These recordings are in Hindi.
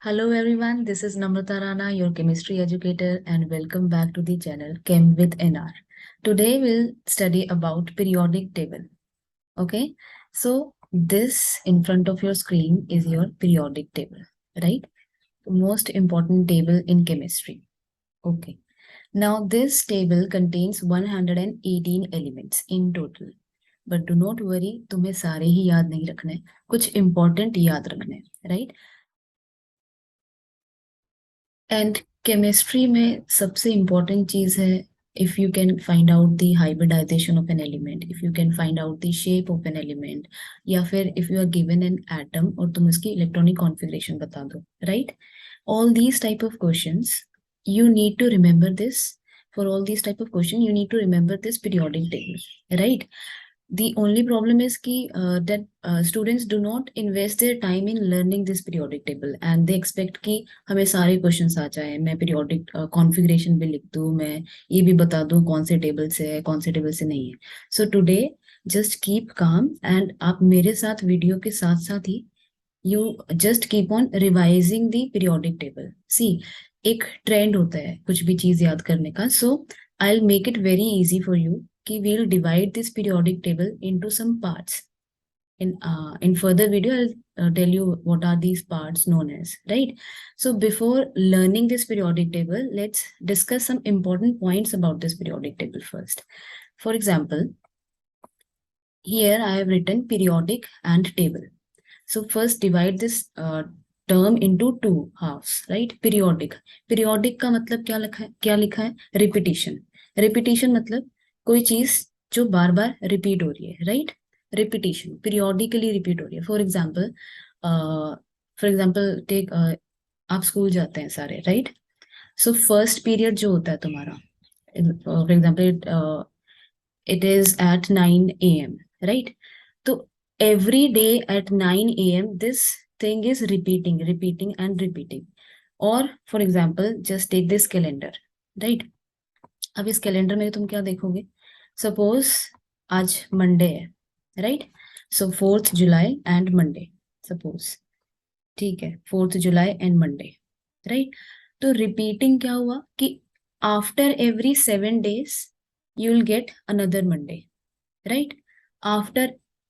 Hello everyone, this is Namrata Rana, your chemistry educator, and welcome back to the channel Chem with NR. Today we'll study about periodic table. Okay, so this in front of your screen is your periodic table, right? The most important table in chemistry. Okay, now this table contains 118 elements in total. But do not worry, तुम्हें सारे ही याद नहीं रखने, कुछ important याद रखने, right? एंड केमिस्ट्री में सबसे इम्पोर्टेंट चीज है if you can find out the hybridization of an element, if you can find out the shape of an element, या फिर if you are given an atom और तुम उसकी इलेक्ट्रॉनिक कॉन्फ़िगरेशन बता दो, right? All these type of questions you need to remember this. For all these type of question you need to remember this periodic table, right? The only problem is that students do not invest their time in learning this periodic table and they expect कि हमें सारे questions आ जाए, मैं periodic configuration भी लिख दूँ, मैं ये भी बता दूँ कौन से table से है कौन से table से नहीं है. So today just keep calm and आप मेरे साथ वीडियो के साथ साथ ही you just keep on revising the periodic table. See, एक ट्रेंड होता है कुछ भी चीज याद करने का. So I'll make it very easy for you कि we'll divide this periodic table into some parts. In further video, I'll tell you what are these parts known as, right? So before learning this periodic table, let's discuss some important points about this periodic table first. For example, here I have written periodic and table. So first divide this term into two halves, right? Periodic. Periodic का मतलब क्या लिखा है? Repetition. Repetition मतलब कोई चीज जो बार बार रिपीट हो रही है, राइट? रिपीटिशन पीरियोडिकली रिपीट हो रही है. फॉर एग्जाम्पल टेक, आप स्कूल जाते हैं सारे, राइट? सो फर्स्ट पीरियड जो होता है तुम्हारा, for example it is at 9 AM, right? तो every day at 9 AM this thing is repeating and repeating. Or for example just take this calendar, right? अब इस कैलेंडर में तुम क्या देखोगे? सपोज आज मंडे है, right? So 4th July and Monday, suppose, ठीक है, 4th July and Monday, right? तो रिपीटिंग क्या हुआ कि after every 7 days you will get another Monday, right? After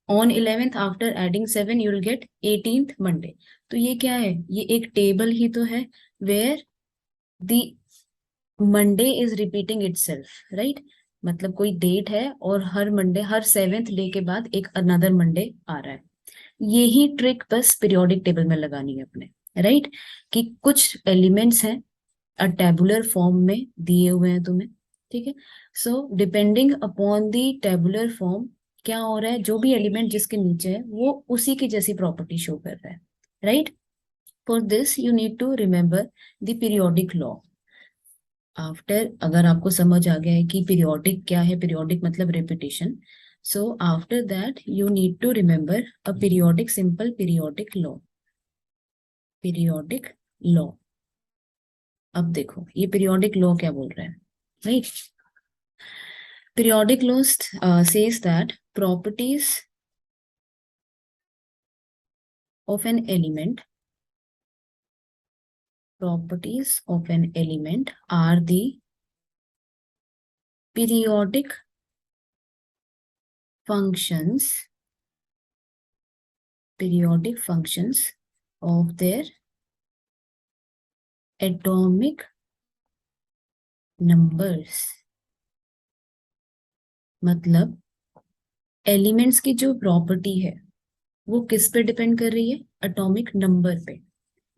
on 11th after adding 7 you will get 18th Monday. तो ये क्या है? ये एक टेबल ही तो है where the Monday is repeating itself, right? मतलब कोई डेट है और हर मंडे, हर 7th डे के बाद एक अनदर मंडे आ रहा है. यही ट्रिक बस पीरियोडिक टेबल में लगानी है अपने, राइट? कि कुछ एलिमेंट्स हैं अ टेबुलर फॉर्म में दिए हुए हैं तुम्हें, ठीक है? So depending upon the tabular form क्या हो रहा है, जो भी एलिमेंट जिसके नीचे है वो उसी की जैसी प्रॉपर्टी शो कर रहा है, right? For this you need to remember the periodic law. After, अगर आपको समझ आ गया है कि पीरियोडिक क्या है, पीरियोडिक मतलब repetition, so after that you need to remember a periodic, simple periodic law. Periodic law. अब देखो ये पीरियोडिक लॉ क्या बोल रहा है, right? Periodic law says that properties of an element are the periodic functions of their atomic numbers. मतलब एलिमेंट्स की जो प्रॉपर्टी है वो किस पे डिपेंड कर रही है? एटॉमिक नंबर पे,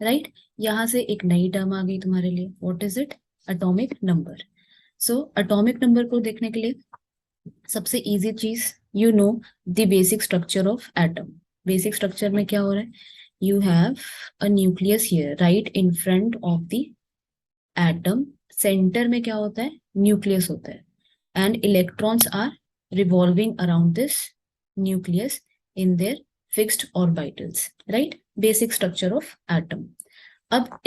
राइट? यहां से एक नई टर्म आ गई तुम्हारे लिए. What is it? Atomic number. So atomic number को देखने के लिए सबसे इजी चीज, you know the basic structure of atom. Basic structure में क्या हो रहा है? You have a nucleus here right in front of the atom. Centre में क्या होता है? न्यूक्लियस होता है and electrons are revolving around this nucleus in their fixed orbitals, right? Basic structure of atom. अब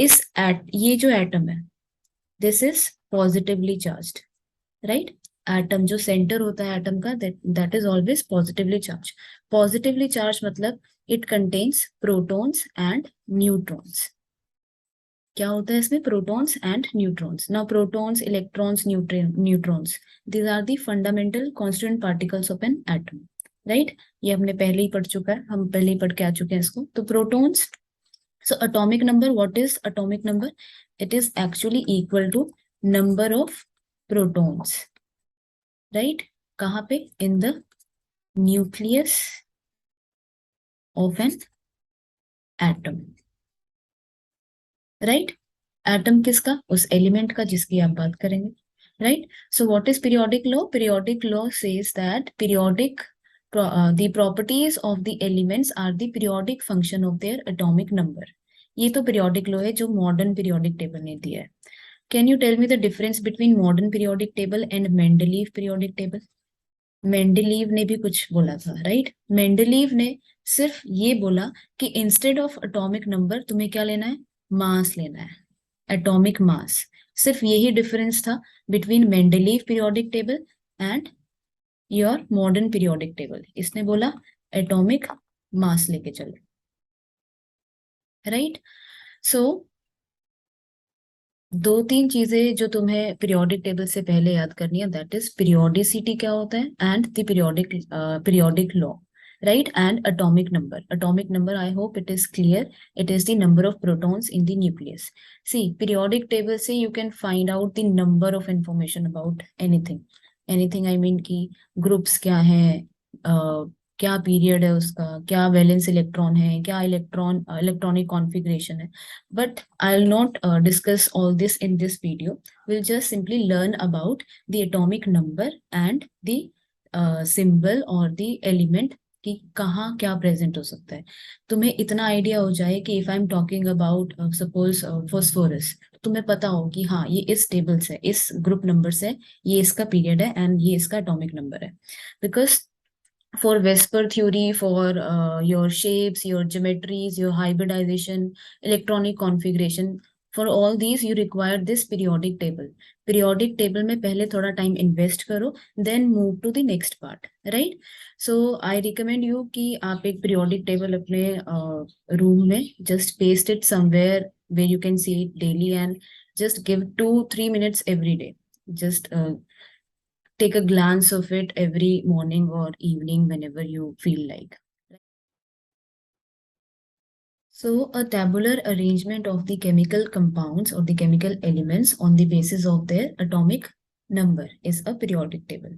ये जो एटम है, this is positively charged, right? Atom जो सेंटर होता है एटम का, that is always positively charged. Positively charged मतलब it contains protons and neutrons. क्या होता है इसमें? Protons and neutrons. Now protons, electrons, neutrons, these are the fundamental constituent particles of an atom, right? ये हमने पहले ही पढ़ चुका है, हम पहले ही पढ़ के आ चुके हैं इसको. तो protons, so atomic number, what is atomic number? It is actually equal to number of protons, right? कहाँ पे? In the nucleus of an atom, right? Atom किसका? उस element का जिसकी आप बात करेंगे, right? So what is periodic law? Periodic law says that the properties of the elements are the periodic function of their atomic number. ये तो periodic law है जो modern periodic table ने दिया है. Can you tell me the difference between modern periodic table and Mendeleev periodic table? Mendeleev ने भी कुछ बोला था, राइट? मेंडलीव ने सिर्फ ये बोला कि इंस्टेड ऑफ एटॉमिक नंबर तुम्हें क्या लेना है? मास लेना है, एटॉमिक मास. सिर्फ यही डिफरेंस था between Mendeleev periodic table and your modern periodic table. इसने बोला एटॉमिक मास लेके चलो, राइट? सो दो तीन चीजें जो तुम्हें पीरियोडिक टेबल से पहले याद करनी है, दैट इज पीरियोडिसिटी क्या होता है and the periodic law, right? And atomic number. Atomic number, I hope it is clear. It is the number of protons in the nucleus. See, periodic table से you can find out the number of information about anything. Anything I mean कि groups क्या है, क्या पीरियड है उसका, क्या वैलेंस इलेक्ट्रॉन है, क्या इलेक्ट्रॉनिक कॉन्फ़िगरेशन है. But I will not discuss all this in this video. Will just simply learn about the atomic number and the symbol और द एलिमेंट कि कहाँ क्या प्रेजेंट हो सकता है. तुम्हें इतना आइडिया हो जाए कि if I am talking about suppose phosphorus, तुम्हें पता हो कि हाँ ये इस टेबल से, इस ग्रुप नंबर से, ये इसका पीरियड है एंड ये इसका एटॉमिक नंबर है. Because for Vesper theory, for your shapes, your geometries, your hybridization, electronic configuration, for all these you require this periodic table. Periodic table में पहले थोड़ा time invest करो, then move to the next part, right? So I recommend you कि आप एक periodic table अपने room में just paste it somewhere where you can see it daily and just give 2-3 minutes every day. Just take a glance of it every morning or evening whenever you feel like. So a tabular arrangement of the chemical compounds or the chemical elements on the basis of their atomic number is a periodic table.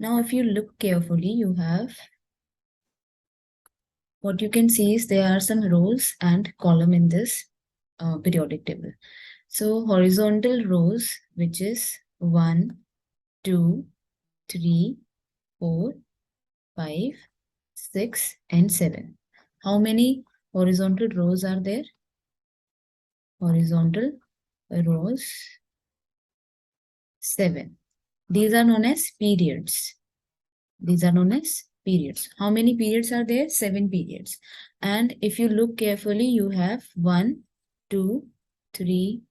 Now, if you look carefully, you have what you can see is there are some rows and column in this periodic table. So horizontal rows, which is 1, 2, 3, 4, 5, 6, and 7. How many horizontal rows are there? Horizontal rows 7. These are known as periods. These are known as periods. How many periods are there? 7 periods. And if you look carefully, you have 1, 2, 3,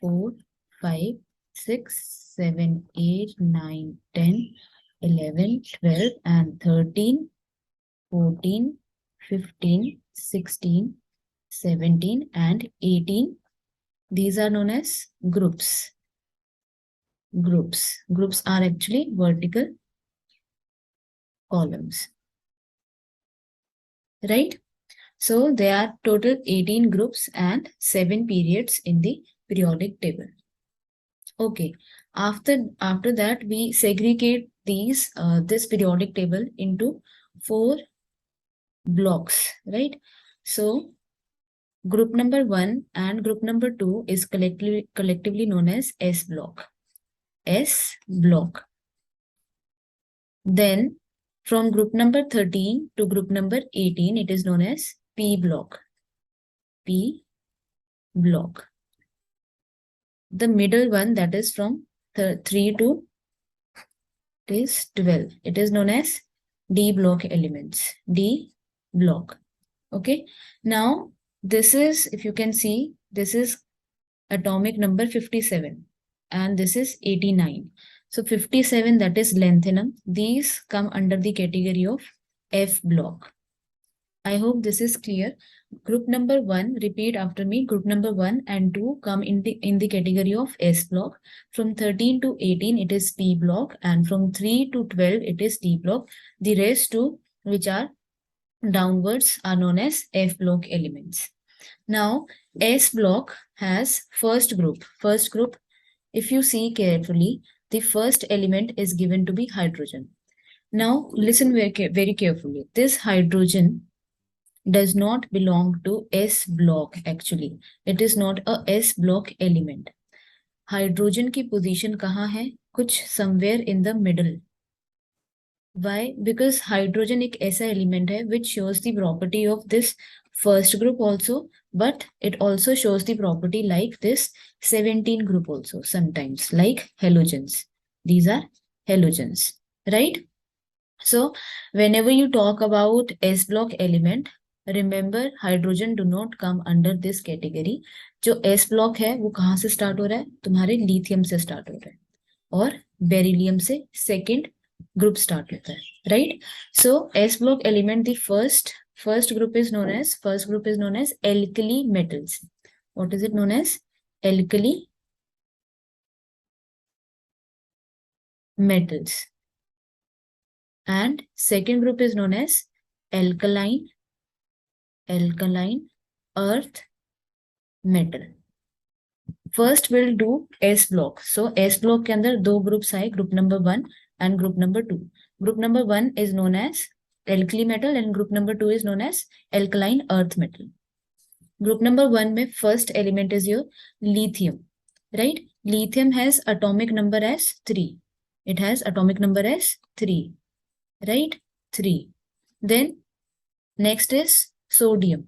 4, 5, 6, 7, 8, 9, 10, 11, 12, and 13, 14, 15, 16, 17, and 18. These are known as groups. Groups. Groups are actually vertical columns. Right? So there are total 18 groups and 7 periods in the periodic table. Okay. After that, we segregate this periodic table into 4 blocks, right? So group number 1 and group number 2 is collectively known as S block. S block. Then from group number 13 to group number 18, it is known as P block. P block. The middle one, that is from 3 to it is 12. It is known as D block elements. D block. Okay. Now this is, if you can see, this is atomic number 57 and this is 89. So 57, that is lanthanum. These come under the category of F block. I hope this is clear. Group number 1, repeat after me. Group number 1 and 2 come in the category of S block. From 13 to 18 it is P block, and from 3 to 12 it is T block. The rest two, which are downwards, are known as F block elements. Now S block has first group. First group, if you see carefully, the first element is given to be hydrogen. Now listen very carefully. This hydrogen does not belong to S block actually. It is not a S block element. Hydrogen की पोजीशन कहाँ है? कुछ somewhere in the middle. Why? Because hydrogen एक ऐसा element है which shows the property of this first group also, but it also shows the property like this 17 group also sometimes, like halogens. These are halogens, right? So whenever you talk about S block element, remember hydrogen do not come under this category. जो S block है वो कहाँ से स्टार्ट हो रहा है? तुम्हारे लिथियम से स्टार्ट हो रहा है और बेरिलियम से सेकेंड ग्रुप स्टार्ट होता है, right? So S block element, the first group is known as alkali metals. What is it known as? Alkali metals. And second group is known as alkaline earth metal. First we'll do S block. So S block के अंदर दो ग्रुप्स आए, group number 1 and group number 2. Group number 1 is known as alkali metal and group number 2 is known as alkaline earth metal. Group number 1 में first element is your lithium, right? Lithium has atomic number as 3. It has atomic number as 3, right? 3. Then next is sodium,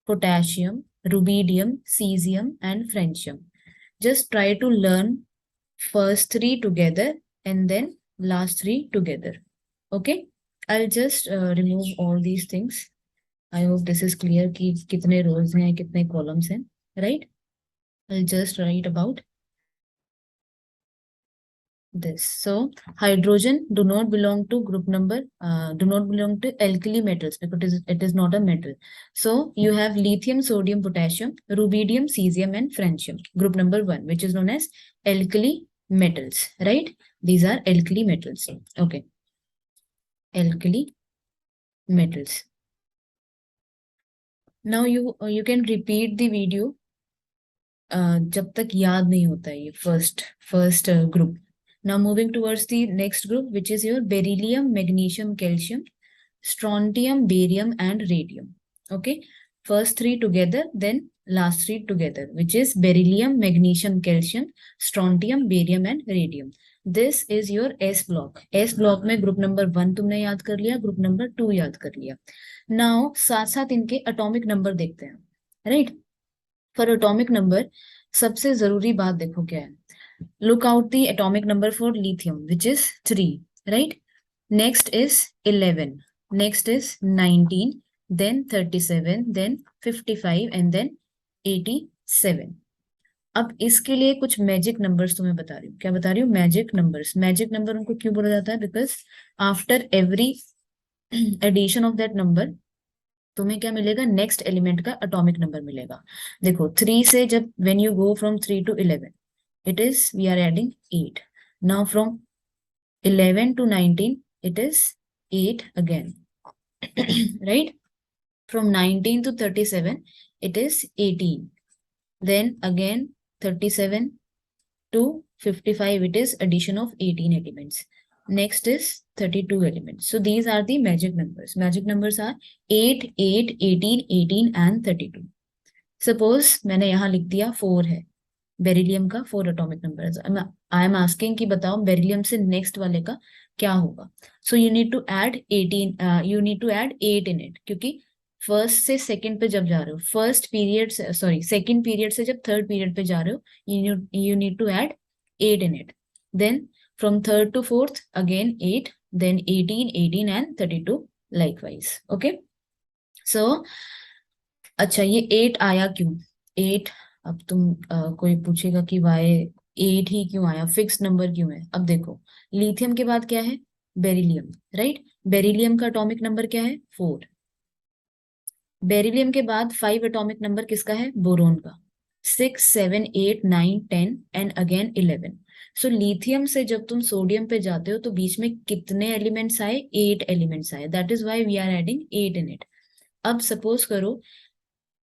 potassium, rubidium, cesium, and francium. Just try to learn first 3 together and then last 3 together. Okay, I'll just remove all these things. I hope this is clear कि कितने rows हैं, कितने columns हैं, right? I'll just write about this. So hydrogen do not belong to group number, do not belong to alkali metals because it is not a metal. So you have lithium, sodium, potassium, rubidium, cesium, and francium. Group number 1, which is known as alkali metals, right? These are alkali metals. Okay, alkali metals. Now you can repeat the video जब तक याद नहीं होता है ये first group. Now moving towards the next group, which is your beryllium, magnesium, calcium, strontium, barium, and radium. Okay, first 3 together, then last 3 together, which is beryllium, magnesium, calcium, strontium, barium, and radium. This is your S block. S block में group number 1 तुमने याद कर लिया, group number 2 याद कर लिया. Now साथ साथ इनके atomic number देखते हैं, right? For atomic number, सबसे जरूरी बात देखो क्या है. Look out the atomic number for lithium, which is 3, right? Next is 11, next is 19, then 37, then 55, and then 87. अब इसके लिए कुछ मैजिक नंबर्स तुम्हें बता रही हूँ. क्या बता रही हूँ? Magic numbers. मैजिक नंबर उनको क्यों बोला जाता है? Because after every addition of that number तुम्हें क्या मिलेगा? नेक्स्ट एलिमेंट का एटॉमिक नंबर मिलेगा. देखो 3 से जब when you go from 3 to 11, it is we are adding 8. Now from 11 to 19 it is 8 again. Right? From 19 to 37 it is 18. Then again 37 to 55 it is addition of 18 elements. Next is 32 elements. So these are the magic numbers. Magic numbers are 8, 8, 18, 18 and 32. Suppose मैंने यहाँ लिख दिया 4 है. बेरिलियम का 4 atomic number. I am asking कि बताओ बेरिलियम से नेक्स्ट वाले का क्या होगा. So you need to add 18, you need to add 8 in it, क्योंकि फर्स्ट से सेकंड पे जब जा रहे हो, फर्स्ट पीरियड से सॉरी सेकंड पीरियड से जब थर्ड पीरियड पे जा रहे हो, you need to add 8 in it. Then from third to fourth again 8, then 18, 18 and 32 likewise. Okay. So अच्छा ये 8 आया क्यों? 8 अब तुम कोई पूछेगा कि वाई 8 ही क्यों आया, फिक्स नंबर क्यों है? अब देखो लिथियम के बाद क्या है? Beryllium, right? बेरिलियम का एटॉमिक नंबर क्या है? 4. बेरिलियम के बाद 5 एटॉमिक नंबर किसका है? बोरोन का। 6, 7, 8, 9, 10 एंड अगेन 11। सो लिथियम से जब तुम सोडियम पे जाते हो तो बीच में कितने एलिमेंट्स आए? 8 एलिमेंट्स आए। That is why we are adding 8 in it. अब सपोज करो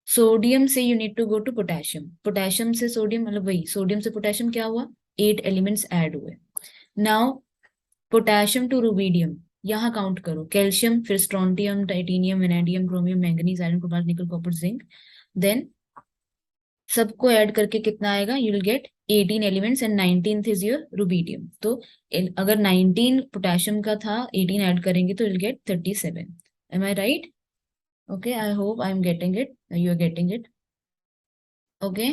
सोडियम से you need to go to potassium, potassium से सोडियम, मतलब वही सोडियम से पोटेशियम क्या हुआ? 8 एलिमेंट्स ऐड हुए। नाउ पोटेशियम टू रुबीडियम, यहाँ काउंट करो, कैल्शियम, फिर strontium, titanium, vanadium, chromium, manganese, iron, cobalt, nickel, copper, zinc, then सबको ऐड करके कितना आएगा? You will get 18 elements and 19th is your rubidium. तो अगर 19 पोटेशियम का था, 18 ऐड करेंगे तो will get 37। Am I right? Okay, I hope I am getting it, you are getting it. Okay,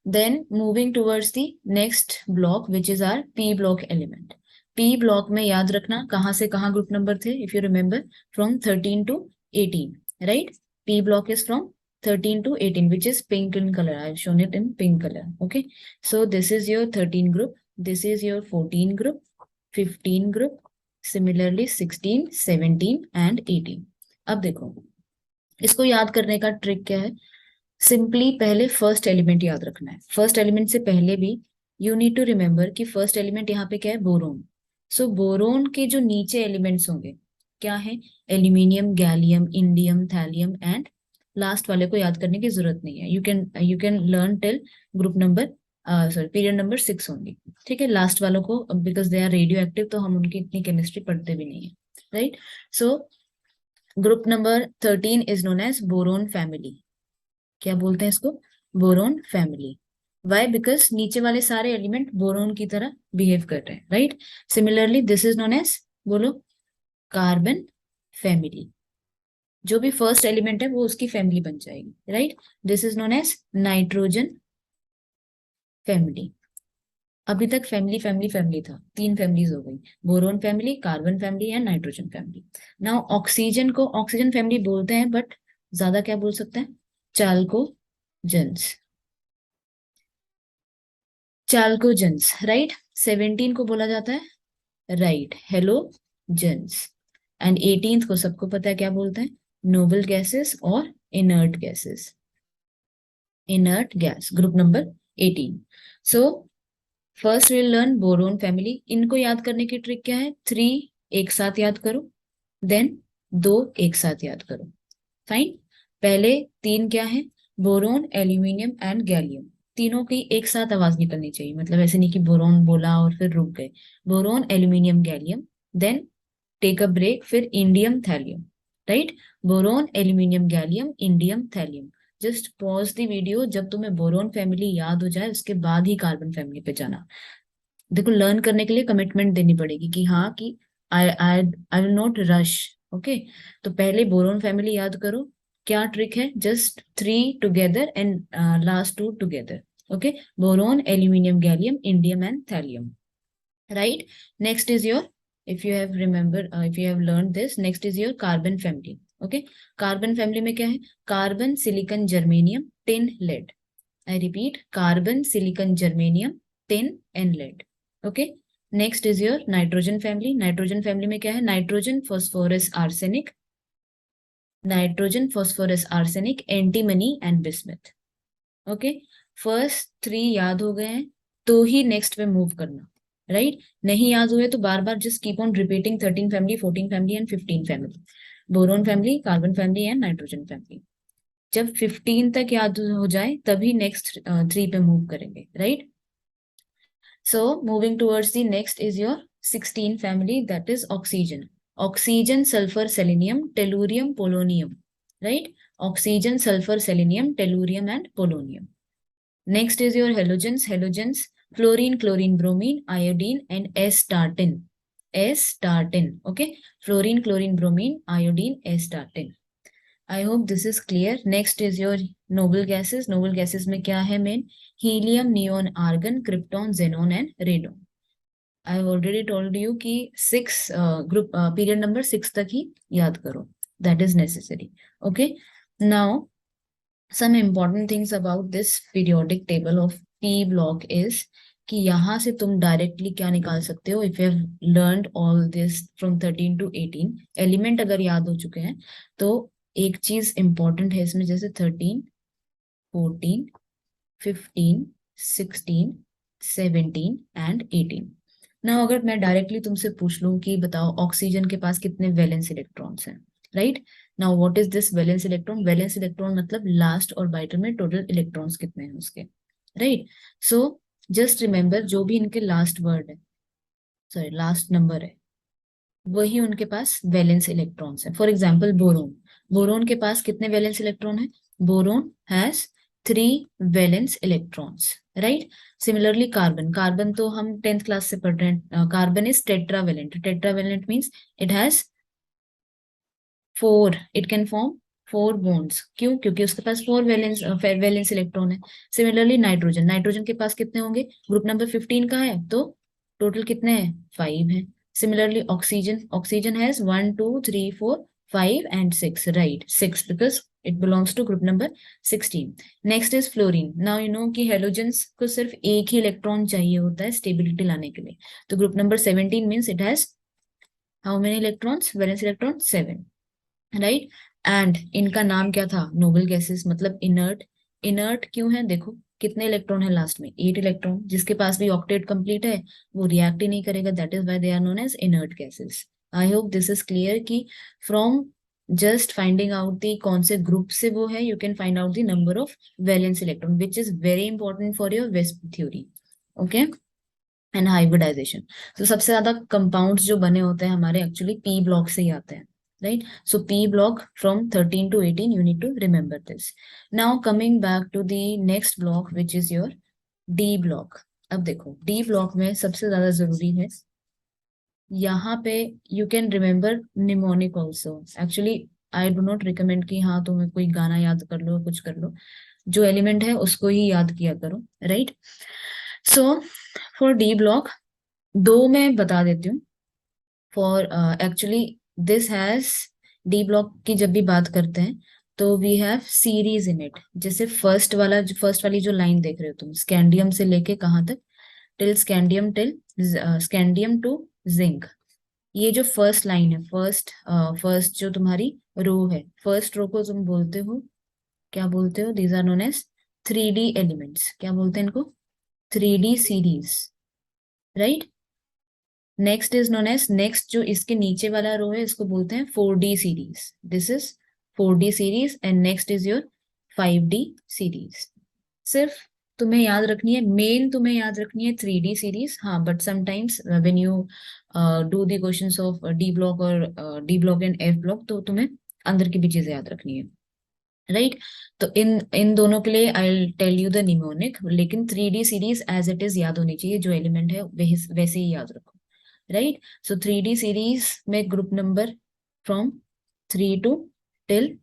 then moving towards the next block which is our p block element. p block में याद रखना कहाँ से कहाँ ग्रुप नंबर थे, if you remember, from 13 to 18, right? p block is from 13 to 18, which is pink in color. I have shown it in pink color. Okay, so this is your 13 group, this is your 14 group, 15 group, similarly 16, 17 and 18. अब देखो इसको याद करने का ट्रिक क्या है? सिंपली पहले फर्स्ट एलिमेंट याद रखना है। फर्स्ट एलिमेंट से पहले भी यू नीड टू रिमेम्बर कि फर्स्ट एलिमेंट यहाँ पे क्या है? बोरोन। सो बोरोन के जो नीचे एलिमेंट्स होंगे क्या है? Aluminium, gallium, indium, thallium and last वाले को याद करने की जरूरत नहीं है। You can learn till group number sorry period number 6 होंगे। ठीक है, लास्ट वालों को because they are radioactive तो हम उनकी इतनी केमिस्ट्री पढ़ते भी नहीं है, right? So group number 13 is known as boron family. क्या बोलते हैं इसको? Boron family. वाई? बिकॉज नीचे वाले सारे एलिमेंट बोरोन की तरह बिहेव कर रहे हैं, right? Similarly this is known as, बोलो, कार्बन फैमिली। जो भी फर्स्ट एलिमेंट है वो उसकी फैमिली बन जाएगी, right? This is known as nitrogen family. अभी तक फैमिली फैमिली फैमिली था, 3 फैमिलीज हो गई, boron family, carbon family and nitrogen family. Now oxygen को ऑक्सीजन फैमिली बोलते हैं, बट ज्यादा क्या बोल सकते हैं? चाल्कोजेंस, चाल्कोजेंस, राइट? 17 को बोला जाता है, राइट, हेलोजेंस। एंड 18th को सबको पता है क्या बोलते हैं? नोबल गैसेस और inert gases, inert gas, group number 18। So first will learn boron family. इनको याद करने की ट्रिक क्या है? 3 एक साथ याद करो, देन 2 एक साथ याद करो। फाइन, पहले 3 क्या है? Boron, aluminium and gallium. तीनों की एक साथ आवाज निकलनी चाहिए, मतलब ऐसे नहीं कि बोरोन बोला और फिर रुक गए। Boron, aluminium, gallium, then take a break, फिर indium, thallium, right? Boron, aluminium, gallium, indium, thallium. Just pause the video, जब तुम्हें बोरोन फैमिली याद हो जाए उसके बाद ही कार्बन फैमिली पे जाना। देखो लर्न करने के लिए कमिटमेंट देनी पड़ेगी कि हाँ कि I will not rush. Okay, तो पहले बोरोन फैमिली याद करो। क्या ट्रिक है? Just 3 together and last 2 together. Okay, boron, aluminium, gallium, indium and thallium, right? Next is your, if you have remember if you have learned this, next is your carbon family. Okay, carbon family में क्या है? Carbon, silicon, germanium, tin, lead. I repeat, carbon, silicon, germanium, tin and lead. Okay, next is your nitrogen family. Nitrogen family में क्या है? Nitrogen, phosphorus, arsenic, nitrogen, phosphorus, arsenic, antimony and bismuth. Okay, first 3 याद हो गए हैं तो ही नेक्स्ट पे मूव करना, राइट? नहीं याद हुए तो बार बार just keep on repeating 13 family, 14 family and 15 family. Boron family, carbon family and nitrogen family. जब 15 तक याद हो जाए तभी नेक्स्ट 3 पे मूव करेंगे, right? So moving towards the next is your 16 family, that is oxygen. Oxygen, sulfur, selenium, tellurium, polonium, right? Oxygen, sulfur, selenium, tellurium and polonium. Next is your halogens. Halogens, fluorine, chlorine, bromine, iodine and S-tartan. S-tartan, okay? Fluorine, chlorine, bromine, iodine, S-tartan. I hope this is clear. Next is your noble gases. Noble gases में क्या है main? Helium, neon, argon, krypton, xenon and radon. I have already told you कि 6 ग्रुप पीरियड नंबर 6 तक ही याद करो, that is necessary. Okay, now some important things about this periodic table of P block is कि यहाँ से तुम डायरेक्टली क्या निकाल सकते हो? If you have learned all this from 13 to 18 element अगर याद हो चुके हैं तो एक चीज इंपॉर्टेंट है इसमें, जैसे 13, 14, 15, 16, 17 एंड 18। ना अगर मैं डायरेक्टली तुमसे पूछ लूं कि बताओ ऑक्सीजन के पास कितने वैलेंस इलेक्ट्रॉन्स हैं, right? Now what is this valence electron? Valence electron मतलब लास्ट ऑर्बिटल में टोटल इलेक्ट्रॉन्स कितने हैं उसके, राइट? सो जस्ट रिमेंबर, जो भी इनके लास्ट वर्ड है, सॉरी लास्ट नंबर है, वही उनके पास वैलेंस इलेक्ट्रॉन्स है। फॉर एग्जाम्पल बोरोन, बोरोन के पास कितने वैलेंस इलेक्ट्रॉन है? Boron has 3 valence electrons, right? Similarly carbon, carbon तो हम 10th क्लास से पढ़ रहे हैं, carbon is tetravalent. Tetravalent means it has 4, it can form 4 bonds. क्यों? क्योंकि उसके पास 4 वैलेंस इलेक्ट्रॉन है। सिमिलरली नाइट्रोजन, नाइट्रोजन के पास कितने होंगे? ग्रुप नंबर 15 का है तो टोटल कितने हैं? 5 है। Similarly, oxygen, oxygen has 1, 2, 3, 4, 5 and 6, right? 6 because it belongs to group number 16. Next is fluorine. Now you know कि हेलोजेंस को सिर्फ एक ही इलेक्ट्रॉन चाहिए होता है स्टेबिलिटी लाने के लिए। तो group number 17 means it has how many electrons? Valence electron 7, right? And इनका नाम क्या था? नोबल गैसेस, मतलब इनर्ट। इनर्ट क्यों है? देखो कितने इलेक्ट्रॉन है लास्ट में? 8 इलेक्ट्रॉन। जिसके पास भी ऑक्टेट कंप्लीट है वो रिएक्ट ही नहीं करेगा, that is why they are known as inert gases. I hope this is clear कि from just finding out the कौन से ग्रुप से वो है, you can find out the number of valence electron, which is very important for your VSEPR theory, okay? And hybridisation. तो सबसे ज्यादा कंपाउंड्स जो बने होते हैं हमारे एक्चुअली पी ब्लॉक से ही आते हैं, right? So P block from 13 to 18, you need to remember this. Now coming back to the next block, which is your D block. अब देखो D block में सबसे ज्यादा जरूरी है यहाँ पे, you can remember mnemonic also. Actually I do not recommend कि हाँ तुम्हें कोई गाना याद कर लो, कुछ कर लो, जो एलिमेंट है उसको ही याद किया करो, right? So for D block, दो मैं बता देती हूँ। For actually this has, D block की जब भी बात करते हैं तो we have series in it. जैसे फर्स्ट वाली जो लाइन देख रहे हो तुम, स्कैंडियम से लेके कहाँ तक? Till scandium, till scandium to zinc. ये जो फर्स्ट लाइन है, फर्स्ट जो तुम्हारी रो है, फर्स्ट रो को तुम बोलते हो, क्या बोलते हो? These are known as 3D elements. क्या बोलते हैं इनको? 3D series, right? Next is known as, next जो इसके नीचे वाला रो है इसको बोलते हैं 4D series. This is 4D series and next is your 5D series. सिर्फ तुम्हें याद रखनी है, मेन तुम्हें याद रखनी है 3D सीरीज। हाँ, but sometimes when you do the questions of D block और D block and F block, तो तुम्हें अंदर की भी चीजें याद रखनी है, राइट? तो इन इन दोनों के लिए I will tell you the mnemonic, लेकिन 3D series as it is याद होनी चाहिए, जो एलिमेंट है वैसे ही याद रखो, राइट? सो 3D सीरीज में group number from 3 to till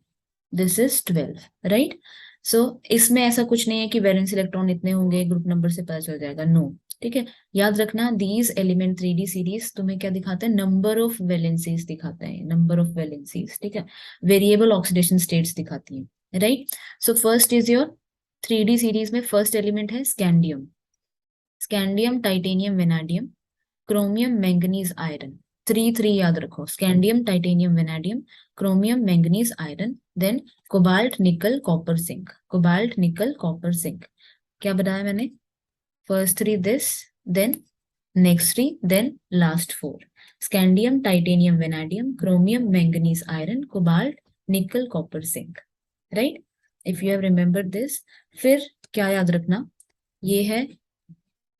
this is 12, right? So इसमें ऐसा कुछ नहीं है कि वैलेंस इलेक्ट्रॉन इतने होंगे ग्रुप नंबर से पता चल जाएगा, नो। ठीक है, याद रखना दीज एलिमेंट 3D सीरीज तुम्हें क्या दिखाते हैं? नंबर ऑफ वैलेंसीज दिखाते हैं, नंबर ऑफ वैलेंसीज, ठीक है? वेरिएबल ऑक्सीडेशन स्टेट्स दिखाती है, right? So first is your 3D series में फर्स्ट एलिमेंट है scandium. Scandium, titanium, vanadium, chromium, manganese, iron. 3 याद रखो, scandium, titanium, vanadium, chromium, manganese, iron, then cobalt, nickel, copper, zinc. Cobalt, nickel, copper, zinc. क्या बताया मैंने? First 3 this, then next 3, then last 4। Scandium, titanium, vanadium, chromium, manganese, iron, cobalt, nickel, copper, zinc, right? If you have remembered this, फिर क्या याद रखना? ये है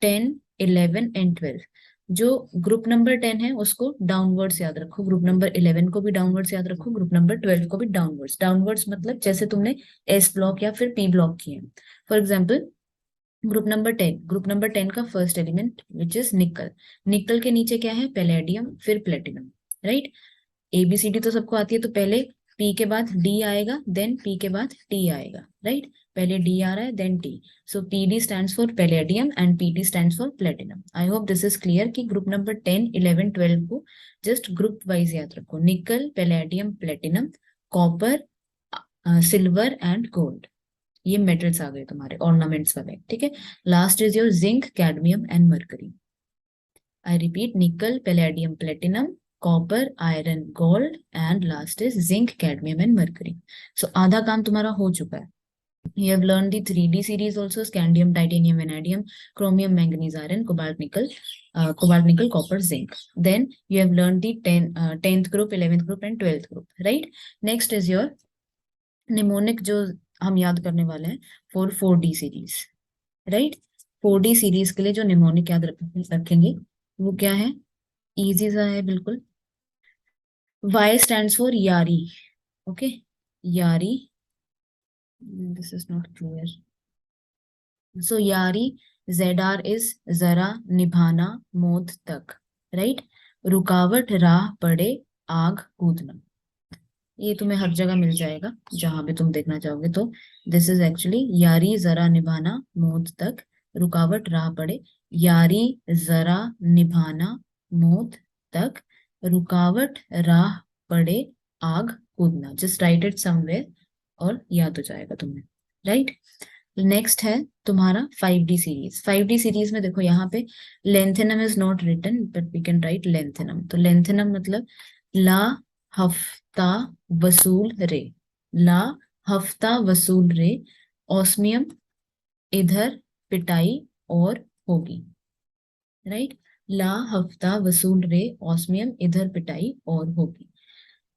10, 11 एंड 12। जो ग्रुप नंबर 10 है उसको डाउनवर्ड्स याद रखो, ग्रुप नंबर 11 को भी डाउनवर्ड्स याद रखो, ग्रुप नंबर 12 को भी डाउनवर्ड्स। डाउनवर्ड्स मतलब जैसे तुमने एस ब्लॉक या फिर पी ब्लॉक किए। For example group number 10, group number 10 का फर्स्ट एलिमेंट विच इज निकल। निकल के नीचे क्या है? पैलेडियम, फिर प्लेटिनम, राइट? ABCD तो सबको आती है, तो पहले P के बाद D आएगा, देन P के बाद T आएगा, राइट? पहले D आ रहा है, then T। So PD stands for palladium and PT stands for platinum. I hope this is clear कि ग्रुप नंबर 10, 11, 12 को जस्ट ग्रुप वाइज याद रखो। Nickel, palladium, platinum, copper, silver and gold. ये मेटल्स आ गए तुम्हारे ऑर्नामेंट्स वाले, ठीक है? Last is your zinc, cadmium and mercury. I repeat, nickel, palladium, platinum, copper, iron, gold and last is zinc, cadmium and mercury. So आधा काम तुम्हारा हो चुका है। You have learned the 3D series also: scandium, titanium, vanadium, chromium, manganese, iron, cobalt, nickel, copper, zinc. Then you have learned the 10th group, 11th group and 12th group, right? Next is your mnemonic जो हम याद करने वाले हैं for 4D series, right? 4D series के लिए जो mnemonic याद रखेंगे वो क्या है? Easy सा है बिल्कुल। Y stands for यारी, okay? यारी, this is not clear. So यारी, ZR is जरा, निभाना, मौत तक, राइट? रुकावट, राह पड़े, आग कूदना। ये तुम्हें हर जगह मिल जाएगा जहां भी तुम देखना चाहोगे। तो दिस इज एक्चुअली यारी, जरा, निभाना, मौत तक, रुकावट, राह पड़े। यारी, जरा, निभाना, मौत तक, रुकावट, राह पड़े, आग कूदना। जस्ट राइट इट समवेयर और याद हो जाएगा तुम्हें, राइट? नेक्स्ट है तुम्हारा 5D सीरीज। 5D सीरीज में देखो यहाँ पे lanthanum is not written but we can write lanthanum. तो लेंथेनम मतलब ला हफ्ता वसूल रे, ला हफ्ता वसूल रे, ऑस्मियम इधर पिटाई और होगी, राइट? ला हफ्ता वसूल रे, ऑस्मियम इधर पिटाई और होगी।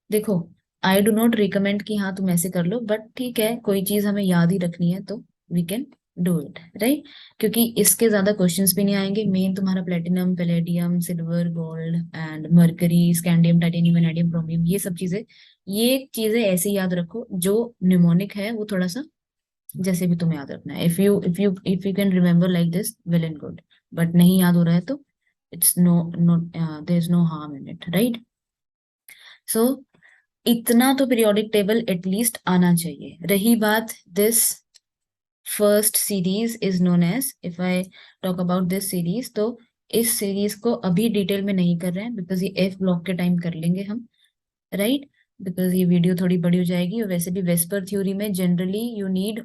देखो आई डू नॉट रिकमेंड कि हाँ तुम ऐसे कर लो, बट ठीक है, कोई चीज हमें याद ही रखनी है तो we can do it, right? क्योंकि इसके ज्यादा क्वेश्चंस भी नहीं आएंगे। मेन तुम्हारा platinum, palladium, silver, gold and mercury, scandium, titanium, vanadium, chromium, ये चीजें ऐसे याद रखो। जो न्यूमोनिक है वो थोड़ा सा जैसे भी तुम्हें याद रखना है। If you can remember like this, well and good, but नहीं याद हो रहा है तो it's no there is no harm in it, right? So इतना तो पीरियोडिक टेबल एटलीस्ट आना चाहिए। रही बात this first series is known as, if I talk about this series, तो इस सीरीज को अभी डिटेल में नहीं कर रहे हैं बिकॉज ये एफ ब्लॉक के टाइम कर लेंगे हम, राइट? बिकॉज ये वीडियो थोड़ी बड़ी हो जाएगी। और वैसे भी वेस्पर थ्योरी में generally you need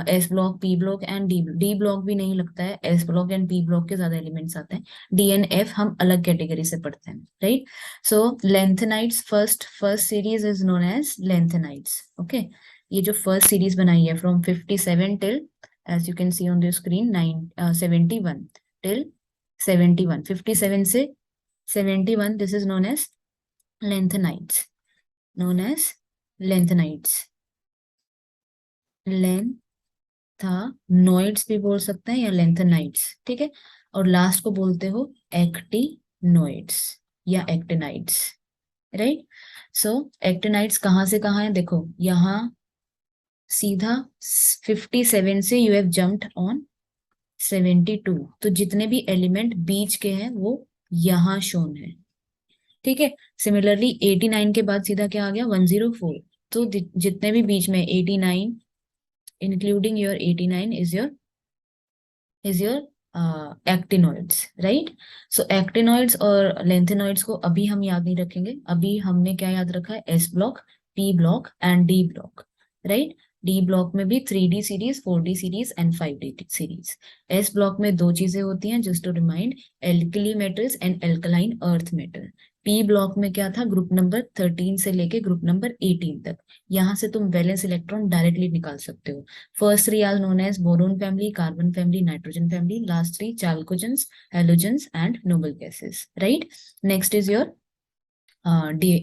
S block, P block and D block भी नहीं लगता है, S block and P block के ज्यादा एलिमेंट्स आते हैं। डी एंड एफ हम अलग कैटेगरी से पढ़ते हैं, right? So lanthanides first series is known as lanthanides, okay? ये जो फर्स्ट सीरीज बनाई है from 57 till, as you can see on the screen, 71 till 71, 57 से 71, this is known as lanthanides, known as lengthenites। Lanthanoids भी बोल सकते हैं या लेंथेनाइट्स, ठीक है? और लास्ट को बोलते हो एक्टिनोइड्स या एक्टिनाइड्स, राइट? सो एक्टिनाइड्स कहाँ से कहाँ है? देखो यहाँ सीधा 57 से यू हैव जम्प्ड ऑन 72, तो जितने भी एलिमेंट बीच के हैं वो यहाँ शोन है, ठीक है? सिमिलरली 89 के बाद सीधा क्या आ गया? 104। तो जितने भी बीच में 89 including your 89 is your actinoids, right? So actinoids और लेंथेनॉइड्स को अभी हम याद नहीं रखेंगे। अभी हमने क्या याद रखा है? S block, P block and D block, right? D block में भी 3D series, 4D series and 5D series. S block में दो चीजें होती हैं, just to remind, alkali metals and alkaline earth metal. P block में क्या था? ग्रुप नंबर 13 से लेके ग्रुप नंबर 18 तक। यहाँ से तुम वैलेंस इलेक्ट्रॉन डायरेक्टली निकाल सकते हो। First 3 are known as boron family, carbon family, nitrogen family, last 3 chalcogens, halogens and noble gases, right? Next is your D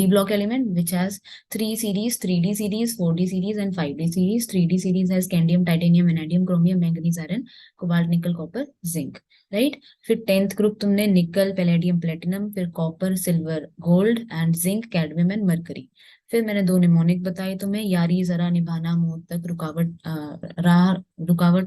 block element, which has 3 series: 3D series, 4D series and 5D series. 3D series has scandium, titanium, vanadium, chromium, manganese, iron, cobalt, nickel, copper, zinc, right? फिर 10th ग्रुप तुमने निकल, पैलेडियम, प्लेटिनम, फिर copper, silver, gold and zinc, cadmium and mercury. फिर मैंने दो निमोनिक बताए तुम्हें: यारी, जरा, निभाना, मौत तक, रुकावट,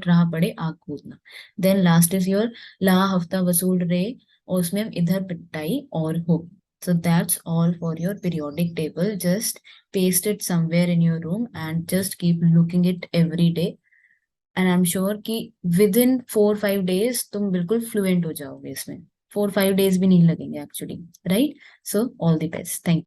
राह पड़े, आग कूदना। देन लास्ट इज योर ला हफ्ता वसूल रे, और उसमें हम इधर पिटाई और हो। So that's all for your periodic table. Just paste it somewhere in your room and just keep looking it every day. And I'm sure कि within 4-5 days तुम बिल्कुल fluent हो जाओगे इसमें। 4-5 days भी नहीं लगेंगे actually, right? So all the best. Thank you.